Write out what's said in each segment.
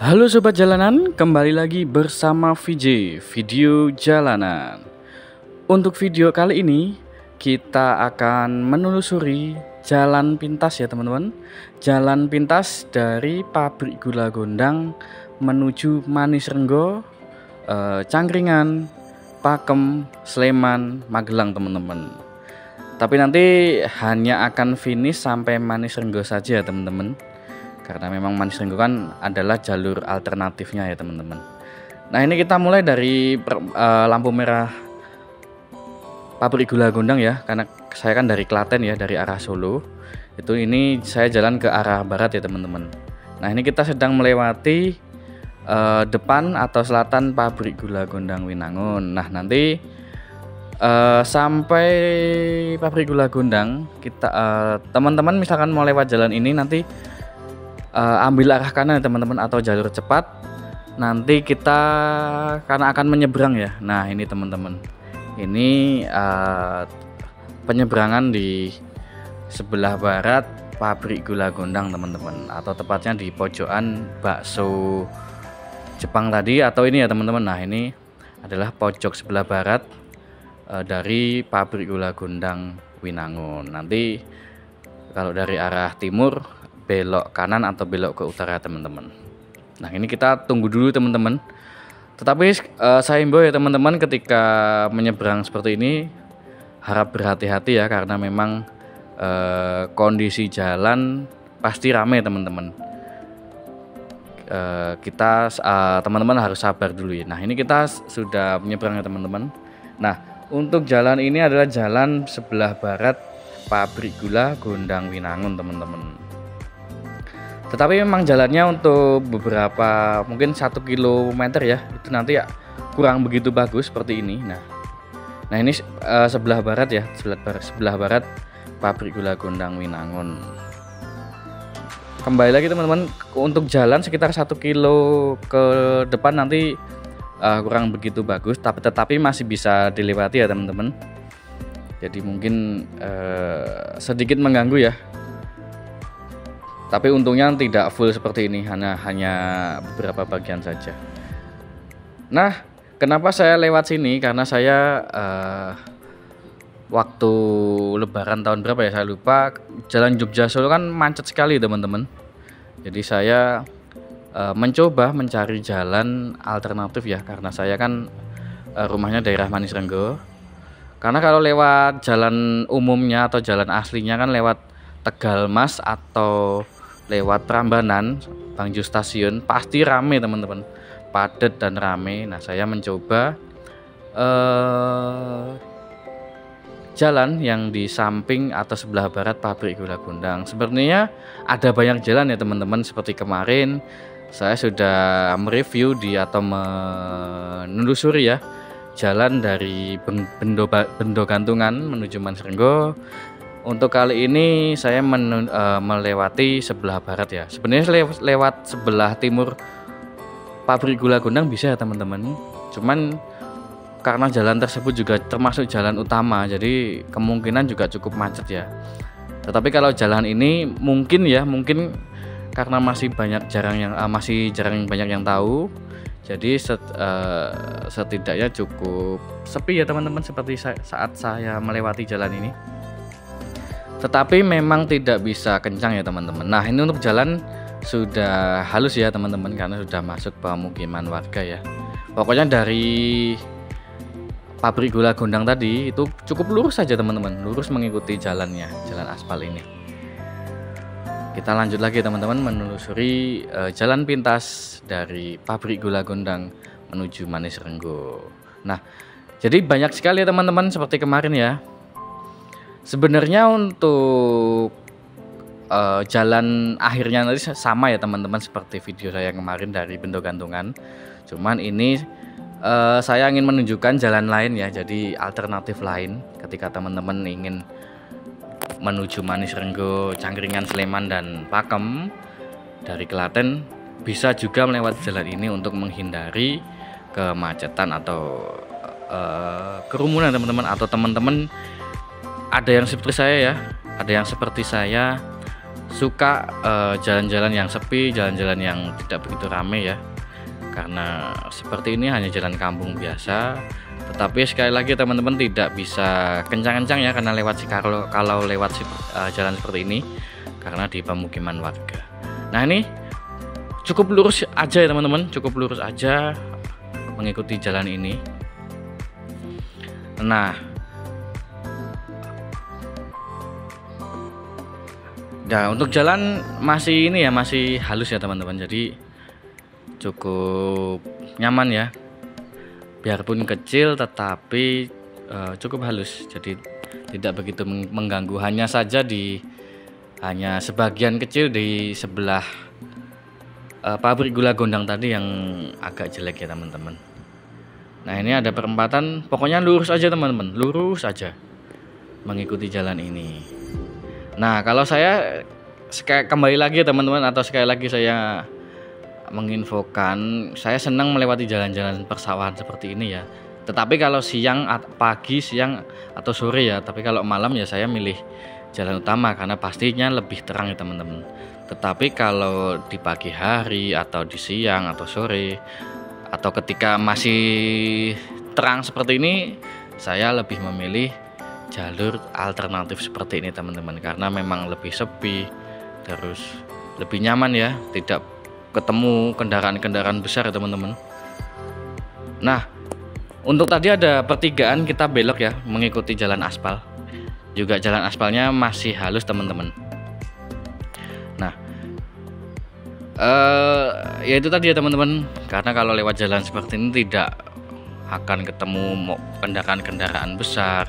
Halo sobat jalanan, kembali lagi bersama VJ Video Jalanan. Untuk video kali ini kita akan menelusuri jalan pintas ya teman-teman. Jalan pintas dari pabrik gula Gondang menuju Manisrenggo, Cangkringan, Pakem, Sleman, Magelang teman-teman. Tapi nanti hanya akan finish sampai Manisrenggo saja ya teman-teman, karena memang Manisrenggo kan adalah jalur alternatifnya ya teman-teman. Nah ini kita mulai dari lampu merah pabrik gula Gondang ya, karena saya kan dari Klaten ya, dari arah Solo. Ini saya jalan ke arah barat ya teman-teman. Nah ini kita sedang melewati depan atau selatan pabrik gula Gondang Winangun. Nah nanti sampai pabrik gula Gondang kita teman-teman misalkan mau lewat jalan ini nanti ambil arah kanan ya teman-teman, atau jalur cepat. Nanti kita karena akan menyeberang ya. Nah ini teman-teman, ini penyeberangan di sebelah barat pabrik gula Gondang teman-teman, atau tepatnya di pojokan bakso Jepang tadi, atau ini ya teman-teman. Nah ini adalah pojok sebelah barat dari pabrik gula Gondang Winangun. Nanti kalau dari arah timur belok kanan atau belok ke utara teman-teman. Nah ini kita tunggu dulu teman-teman. Tetapi saya himbau ya teman-teman, ketika menyeberang seperti ini harap berhati-hati ya, karena memang kondisi jalan pasti ramai teman-teman. Kita teman-teman harus sabar dulu ya. Nah ini kita sudah menyeberang ya teman-teman. Nah untuk jalan ini adalah jalan sebelah barat pabrik gula Gondang Winangun teman-teman. Tetapi memang jalannya untuk beberapa mungkin 1 kilometer ya, itu nanti ya kurang begitu bagus seperti ini. Nah ini sebelah barat ya, sebelah barat pabrik gula Gondang Winangun. Kembali lagi teman-teman, untuk jalan sekitar 1 kilo ke depan nanti kurang begitu bagus, tetapi masih bisa dilewati ya teman-teman. Jadi mungkin sedikit mengganggu ya. Tapi untungnya tidak full seperti ini, hanya beberapa bagian saja. Nah, kenapa saya lewat sini? Karena saya waktu Lebaran tahun berapa ya, saya lupa, jalan Jogja Solo kan macet sekali teman-teman. Jadi saya mencoba mencari jalan alternatif ya, karena saya kan rumahnya daerah Manisrenggo. Karena kalau lewat jalan umumnya atau jalan aslinya kan lewat Tegalmas atau lewat Prambanan, Bangjo Stasiun, pasti rame teman-teman, padat dan rame. Nah saya mencoba jalan yang di samping atau sebelah barat pabrik gula Gondang. Sebenarnya ada banyak jalan ya teman-teman, seperti kemarin saya sudah mereview atau menelusuri ya, jalan dari Bendo Gantungan menuju Manisrenggo. Untuk kali ini saya melewati sebelah barat ya. Sebenarnya lewat sebelah timur pabrik gula Gondang bisa ya teman-teman. Cuman karena jalan tersebut juga termasuk jalan utama, jadi kemungkinan juga cukup macet ya. Tetapi kalau jalan ini mungkin karena masih jarang banyak yang tahu. Jadi setidaknya cukup sepi ya teman-teman, seperti saat saya melewati jalan ini. Tetapi memang tidak bisa kencang ya teman-teman. Nah ini untuk jalan sudah halus ya teman-teman, karena sudah masuk pemukiman warga ya. Pokoknya dari pabrik gula Gondang tadi itu cukup lurus saja teman-teman, lurus mengikuti jalannya, jalan aspal ini. Kita lanjut lagi teman-teman, menelusuri jalan pintas dari pabrik gula Gondang menuju Manisrenggo. Nah jadi banyak sekali ya teman-teman, seperti kemarin ya. Sebenarnya untuk jalan akhirnya nanti sama ya teman-teman, seperti video saya kemarin dari Bendo Gantungan. Cuman ini saya ingin menunjukkan jalan lain ya, jadi alternatif lain ketika teman-teman ingin menuju Manisrenggo, Cangkringan, Sleman, dan Pakem dari Klaten, bisa juga melewati jalan ini untuk menghindari kemacetan atau kerumunan teman-teman. Atau teman-teman ada yang seperti saya ya, ada yang seperti saya suka jalan-jalan yang sepi, jalan-jalan yang tidak begitu ramai ya, karena seperti ini hanya jalan kampung biasa. Tetapi sekali lagi teman-teman tidak bisa kencang-kencang ya, karena lewat kalau lewat jalan seperti ini, karena di pemukiman warga. Nah ini cukup lurus aja ya teman-teman, cukup lurus aja mengikuti jalan ini. Nah untuk jalan masih ini ya, masih halus ya teman-teman, jadi cukup nyaman ya, biarpun kecil tetapi cukup halus, jadi tidak begitu mengganggu. Hanya saja hanya sebagian kecil di sebelah pabrik gula Gondang tadi yang agak jelek ya teman-teman. Nah ini ada perempatan, pokoknya lurus aja teman-teman, lurus aja mengikuti jalan ini. Nah kalau saya kembali lagi teman-teman, atau sekali lagi saya menginfokan, saya senang melewati jalan-jalan persawahan seperti ini ya. Tetapi kalau siang, pagi, siang atau sore ya, tapi kalau malam ya saya milih jalan utama karena pastinya lebih terang ya teman-teman. Tetapi kalau di pagi hari atau di siang atau sore atau ketika masih terang seperti ini, saya lebih memilih jalur alternatif seperti ini teman-teman, karena memang lebih sepi, terus lebih nyaman ya, tidak ketemu kendaraan-kendaraan besar ya teman-teman. Nah untuk tadi ada pertigaan, kita belok ya mengikuti jalan aspal, juga jalan aspalnya masih halus teman-teman. Nah ya itu tadi ya teman-teman, karena kalau lewat jalan seperti ini tidak akan ketemu kendaraan-kendaraan besar,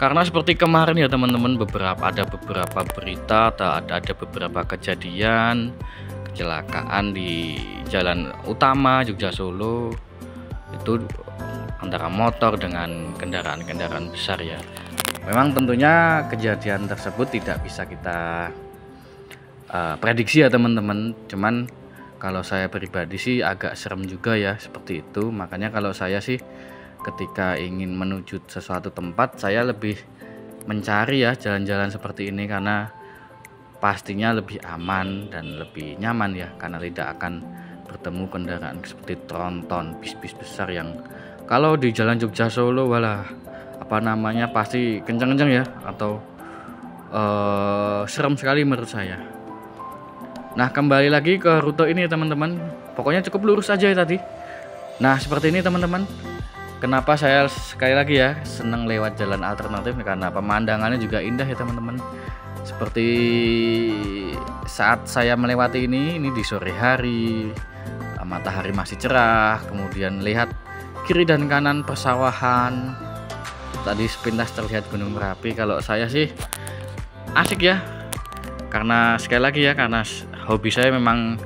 karena seperti kemarin ya teman-teman, ada beberapa berita, ada beberapa kejadian kecelakaan di jalan utama Jogja Solo itu antara motor dengan kendaraan-kendaraan besar ya. Memang tentunya kejadian tersebut tidak bisa kita prediksi ya teman-teman, cuman kalau saya pribadi sih agak serem juga ya seperti itu. Makanya kalau saya sih ketika ingin menuju sesuatu tempat, saya lebih mencari ya jalan-jalan seperti ini, karena pastinya lebih aman dan lebih nyaman ya, karena tidak akan bertemu kendaraan seperti tronton, bis-bis besar yang kalau di jalan Jogja Solo walah apa namanya pasti kencang-kencang ya, atau serem sekali menurut saya. Nah kembali lagi ke rute ini teman-teman, pokoknya cukup lurus aja ya tadi. Nah seperti ini teman-teman, kenapa saya sekali lagi ya senang lewat jalan alternatif, karena pemandangannya juga indah ya teman-teman. Seperti saat saya melewati ini di sore hari, matahari masih cerah, kemudian lihat kiri dan kanan persawahan, tadi sepintas terlihat Gunung Merapi. Kalau saya sih asik ya, karena sekali lagi ya, karena hobi saya memang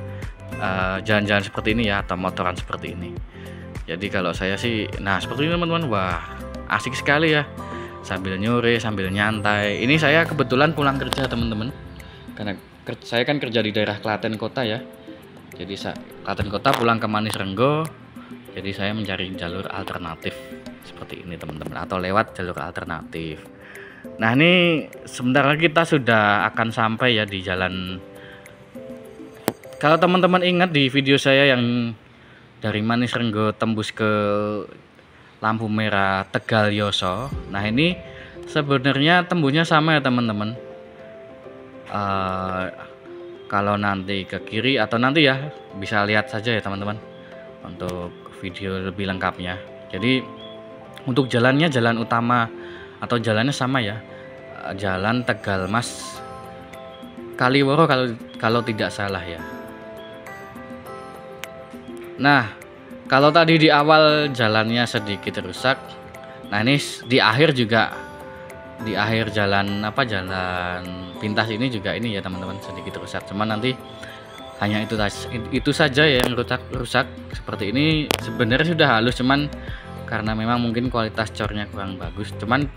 jalan-jalan seperti ini ya, atau motoran seperti ini. Jadi kalau saya sih nah seperti ini teman-teman, wah asik sekali ya, sambil nyore, sambil nyantai. Ini saya kebetulan pulang kerja teman-teman, karena saya kan kerja di daerah Klaten Kota ya. Jadi Klaten Kota pulang ke Manis Renggo, jadi saya mencari jalur alternatif seperti ini teman-teman, atau lewat jalur alternatif. Nah ini sebentar lagi kita sudah akan sampai ya di jalan. Kalau teman-teman ingat di video saya yang dari Manis Renggo tembus ke lampu merah Tegal Yoso, nah ini sebenarnya tembusnya sama ya teman-teman. Kalau nanti ke kiri atau nanti ya bisa lihat saja ya teman-teman untuk video lebih lengkapnya. Jadi untuk jalannya, jalan utama atau jalannya sama ya, jalan Tegal Mas Kaliworo kalau tidak salah ya. Nah kalau tadi di awal jalannya sedikit rusak, nah ini di akhir juga, di akhir jalan jalan pintas ini juga ini ya teman-teman sedikit rusak. Cuman nanti hanya itu saja ya yang rusak seperti ini. Sebenarnya sudah halus, cuman karena memang mungkin kualitas cornya kurang bagus. Cuman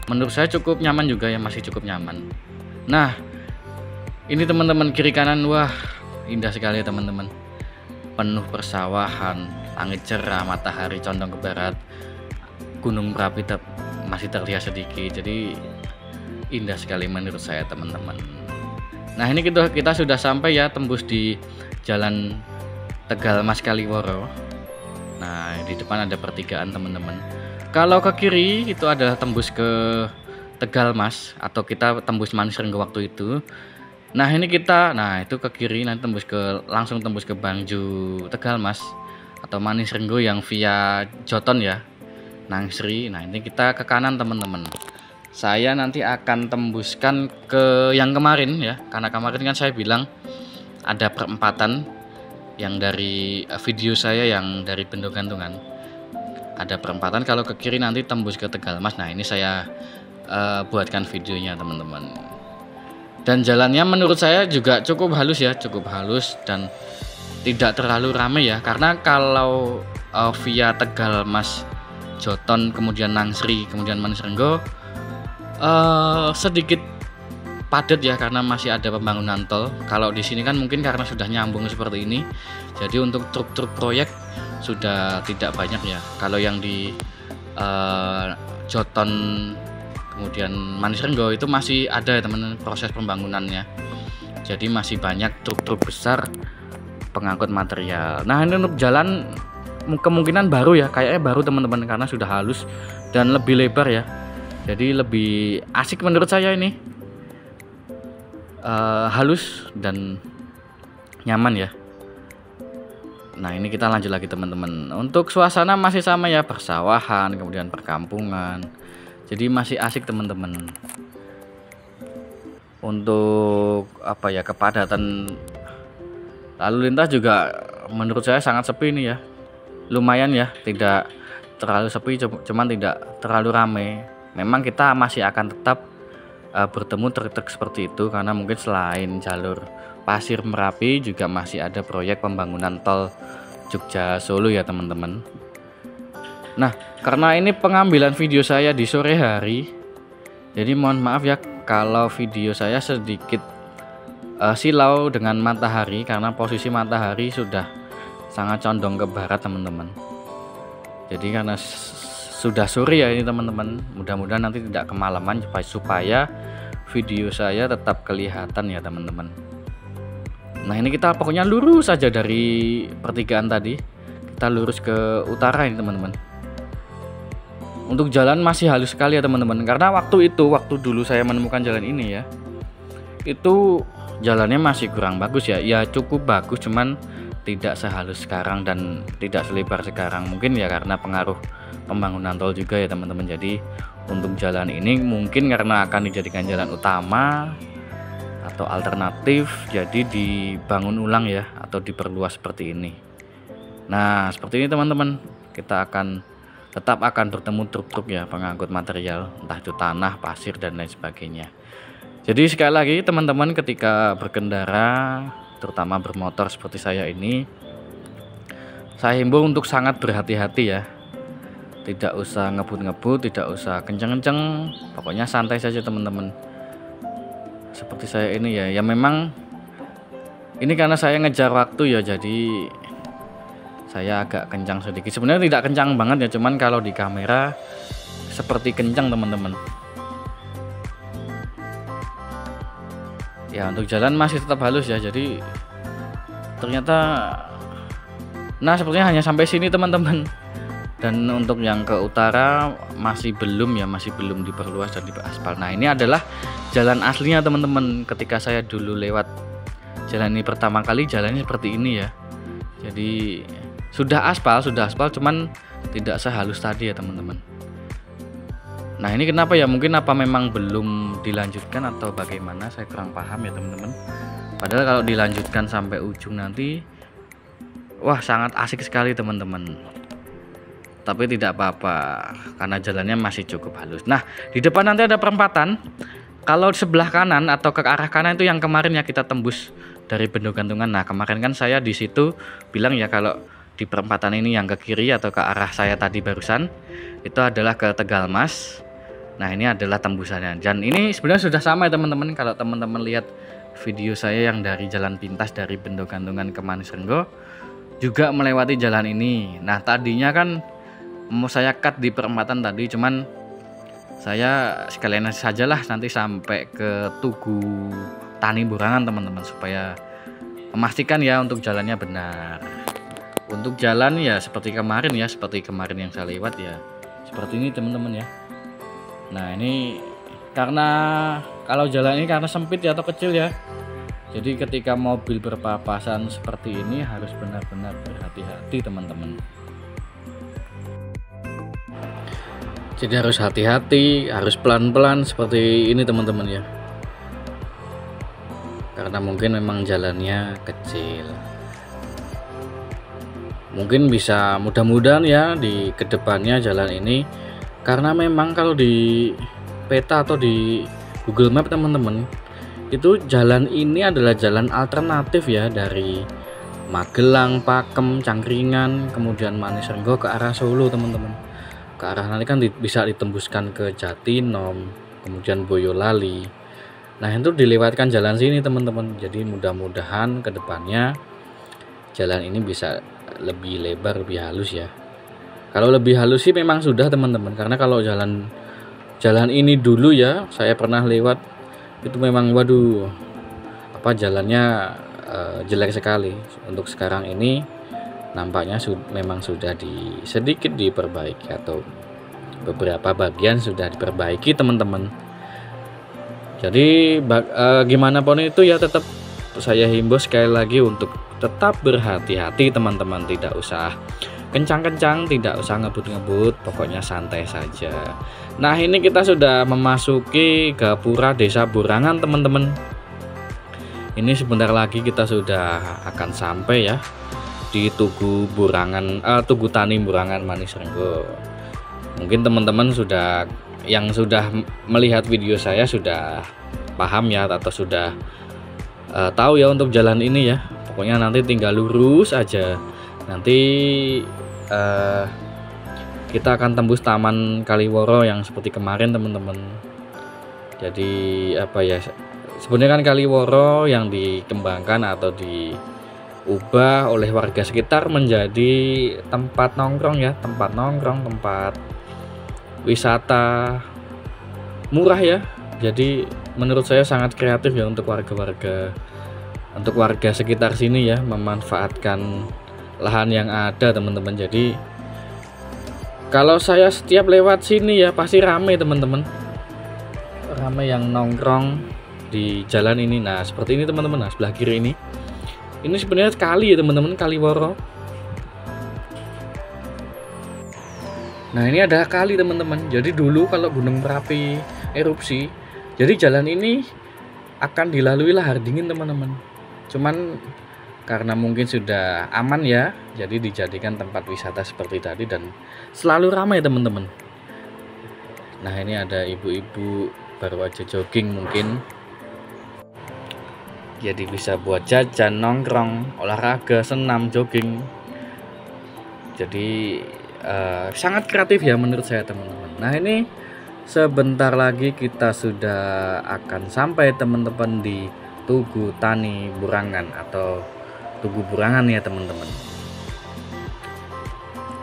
menurut saya cukup nyaman juga ya, masih cukup nyaman. Nah ini teman-teman kiri kanan, wah indah sekali ya teman-teman, penuh persawahan, langit cerah, matahari condong ke barat, Gunung Merapi masih terlihat sedikit, jadi indah sekali menurut saya teman-teman. Nah ini kita sudah sampai ya, tembus di Jalan Tegal Mas Kaliworo. Nah di depan ada pertigaan teman-teman. Kalau ke kiri itu adalah tembus ke Tegal Mas, atau kita tembus Manis Renggo waktu itu. Nah ini itu ke kiri, nanti langsung tembus ke Bangju Tegal Mas atau Manis Renggo yang via Joton ya, Nangsri. Nah ini kita ke kanan teman-teman. Saya nanti akan tembuskan ke yang kemarin ya, karena kemarin kan saya bilang ada perempatan yang dari video saya yang dari Bendogantungan. Ada perempatan kalau ke kiri nanti tembus ke Tegal Mas. Nah ini saya buatkan videonya teman-teman. Dan jalannya menurut saya juga cukup halus ya, dan tidak terlalu ramai ya, karena kalau via Tegal Mas, Joton, kemudian Nangsri, kemudian Manis Renggo sedikit padat ya, karena masih ada pembangunan tol. Kalau di sini kan mungkin karena sudah nyambung seperti ini, jadi untuk truk-truk proyek sudah tidak banyak ya. Kalau yang di Joton kemudian Manis Renggo itu masih ada ya teman-teman, proses pembangunannya. Jadi masih banyak truk-truk besar pengangkut material. Nah ini untuk jalan kemungkinan baru ya, kayaknya baru teman-teman, karena sudah halus dan lebih lebar ya. Jadi lebih asik menurut saya ini, halus dan nyaman ya. Nah ini kita lanjut lagi teman-teman. Untuk suasana masih sama ya, persawahan kemudian perkampungan. Jadi masih asik teman-teman. Untuk kepadatan lalu lintas juga menurut saya sangat sepi ini ya. Lumayan ya, tidak terlalu sepi, cuman tidak terlalu ramai. Memang kita masih akan tetap bertemu truk-truk seperti itu, karena mungkin selain jalur Pasir Merapi juga masih ada proyek pembangunan tol Jogja Solo ya teman-teman. Nah karena ini pengambilan video saya di sore hari, jadi mohon maaf ya kalau video saya sedikit silau dengan matahari, karena posisi matahari sudah sangat condong ke barat teman-teman. Jadi karena sudah sore ya ini teman-teman, mudah-mudahan nanti tidak kemalaman supaya video saya tetap kelihatan ya teman-teman. Nah ini kita pokoknya lurus saja dari pertigaan tadi, kita lurus ke utara ini teman-teman. Untuk jalan masih halus sekali ya teman-teman, karena waktu dulu saya menemukan jalan ini ya, itu jalannya masih kurang bagus ya. Ya cukup bagus, cuman tidak sehalus sekarang dan tidak selebar sekarang. Mungkin ya karena pengaruh pembangunan tol juga ya teman-teman. Jadi untuk jalan ini mungkin karena akan dijadikan jalan utama atau alternatif, jadi dibangun ulang ya, atau diperluas seperti ini. Nah seperti ini teman-teman, kita tetap akan bertemu truk-truk ya, pengangkut material, entah itu tanah, pasir dan lain sebagainya. Jadi sekali lagi teman-teman, ketika berkendara terutama bermotor seperti saya ini, saya himbau untuk sangat berhati-hati ya. Tidak usah ngebut-ngebut, tidak usah kenceng-kenceng, pokoknya santai saja teman-teman. Seperti saya ini ya, memang ini karena saya ngejar waktu ya, jadi saya agak kencang sedikit. Sebenarnya tidak kencang banget ya, cuman kalau di kamera seperti kencang teman-teman. Ya untuk jalan masih tetap halus ya, jadi ternyata sepertinya hanya sampai sini teman-teman. Dan untuk yang ke utara masih belum diperluas dan diaspal. Nah ini adalah jalan aslinya teman-teman. Ketika saya dulu lewat jalan ini pertama kali, jalannya seperti ini ya. Jadi sudah aspal, cuman tidak sehalus tadi ya teman-teman. Nah ini kenapa ya, mungkin apa memang belum dilanjutkan atau bagaimana, saya kurang paham ya teman-teman. Padahal kalau dilanjutkan sampai ujung nanti, wah sangat asik sekali teman-teman. Tapi tidak apa-apa karena jalannya masih cukup halus. Nah di depan nanti ada perempatan. Kalau sebelah kanan atau ke arah kanan itu yang kemarin ya kita tembus dari Bendogantungan. Nah kemarin kan saya di situ bilang ya, kalau di perempatan ini yang ke kiri atau ke arah saya tadi barusan itu adalah ke Tegal Mas. Nah ini adalah tembusannya, dan ini sebenarnya sudah sama ya teman-teman. Kalau teman-teman lihat video saya yang dari jalan pintas dari Bendogantungan ke Manis Renggo juga melewati jalan ini. Nah tadinya kan mau saya cut di perempatan tadi, cuman saya sekalian sajalah nanti sampai ke Tugu Tani Burangan teman-teman, supaya memastikan ya untuk jalannya benar. Untuk jalan ya seperti kemarin yang saya lewat ya seperti ini teman-teman ya. Nah ini karena kalau jalan ini karena sempit ya atau kecil ya, jadi ketika mobil berpapasan seperti ini harus benar-benar berhati-hati teman-teman. Jadi harus hati-hati, harus pelan-pelan seperti ini teman-teman ya. Karena mungkin memang jalannya kecil. Mungkin bisa mudah-mudahan ya di kedepannya jalan ini, karena memang kalau di peta atau di Google Map teman-teman, itu jalan ini adalah jalan alternatif ya dari Magelang, Pakem, Cangkringan, kemudian Manisrenggo ke arah Solo teman-teman. Ke arah nanti kan bisa ditembuskan ke Jatinom, kemudian Boyolali. Nah itu dilewatkan jalan sini teman-teman. Jadi mudah-mudahan kedepannya jalan ini bisa lebih lebar, lebih halus ya. Kalau lebih halus sih memang sudah teman-teman, karena kalau jalan ini dulu ya saya pernah lewat, itu memang waduh jalannya jelek sekali. Untuk sekarang ini nampaknya memang sudah sedikit diperbaiki, atau beberapa bagian sudah diperbaiki teman-teman. Jadi gimana pun itu ya tetap saya himbau sekali lagi untuk tetap berhati-hati teman-teman. Tidak usah kencang-kencang, tidak usah ngebut-ngebut, pokoknya santai saja. Nah ini kita sudah memasuki Gapura Desa Burangan teman-teman. Ini sebentar lagi kita sudah akan sampai ya di Tugu Tani Burangan Manisrenggo. Mungkin teman-teman yang sudah melihat video saya sudah paham ya, atau sudah tahu ya untuk jalan ini ya. Pokoknya nanti tinggal lurus aja. Nanti kita akan tembus Taman Kaliworo yang seperti kemarin teman-teman. Jadi sebenarnya kan Kaliworo yang dikembangkan atau diubah oleh warga sekitar menjadi tempat nongkrong ya, tempat wisata murah ya. Jadi menurut saya sangat kreatif ya untuk warga sekitar sini ya, memanfaatkan lahan yang ada teman-teman. Jadi kalau saya setiap lewat sini ya pasti ramai teman-teman, ramai yang nongkrong di jalan ini. Nah seperti ini teman-teman. Nah sebelah kiri ini sebenarnya kali ya teman-teman, Kaliworo. Nah ini ada kali teman-teman. Jadi dulu kalau Gunung Merapi erupsi, jadi jalan ini akan dilalui lahar dingin teman-teman. Cuman karena mungkin sudah aman ya, jadi dijadikan tempat wisata seperti tadi dan selalu ramai teman-teman. Nah ini ada ibu-ibu baru aja jogging mungkin. Jadi bisa buat jajan, nongkrong, olahraga, senam, jogging. Jadi sangat kreatif ya menurut saya teman-teman. Nah ini sebentar lagi kita sudah akan sampai teman-teman di Tugu Tani Burangan atau Tugu Burangan ya teman-teman.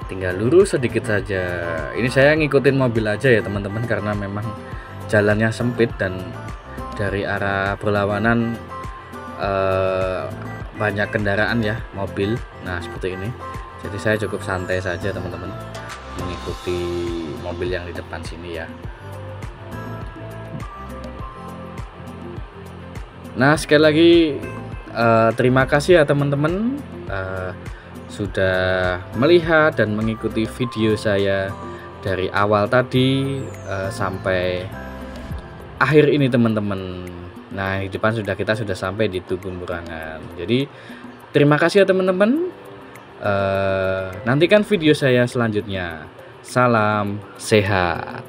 Tinggal lurus sedikit saja. Ini saya ngikutin mobil aja ya teman-teman, karena memang jalannya sempit dan dari arah berlawanan banyak kendaraan ya, mobil. Nah seperti ini. Jadi saya cukup santai saja teman-teman, mengikuti mobil yang di depan sini ya. Nah sekali lagi terima kasih ya teman-teman sudah melihat dan mengikuti video saya dari awal tadi sampai akhir ini teman-teman. Nah di depan kita sudah sampai di Tugu Burangan. Jadi terima kasih ya teman-teman. Nantikan video saya selanjutnya. Salam sehat.